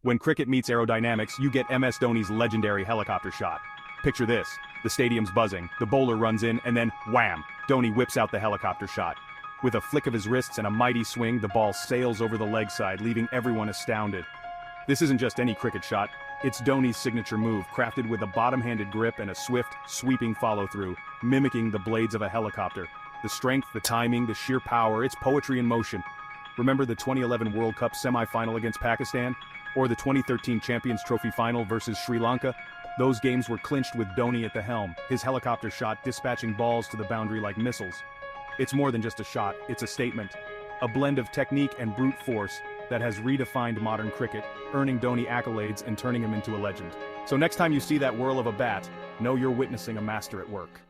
When cricket meets aerodynamics, you get MS Dhoni's legendary helicopter shot. Picture this, the stadium's buzzing, the bowler runs in, and then, wham, Dhoni whips out the helicopter shot. With a flick of his wrists and a mighty swing, the ball sails over the leg side, leaving everyone astounded. This isn't just any cricket shot, it's Dhoni's signature move, crafted with a bottom-handed grip and a swift, sweeping follow-through, mimicking the blades of a helicopter. The strength, the timing, the sheer power, it's poetry in motion. Remember the 2011 World Cup semi-final against Pakistan? Or the 2013 Champions Trophy final versus Sri Lanka? Those games were clinched with Dhoni at the helm, his helicopter shot dispatching balls to the boundary like missiles. It's more than just a shot, it's a statement. A blend of technique and brute force that has redefined modern cricket, earning Dhoni accolades and turning him into a legend. So next time you see that whirl of a bat, know you're witnessing a master at work.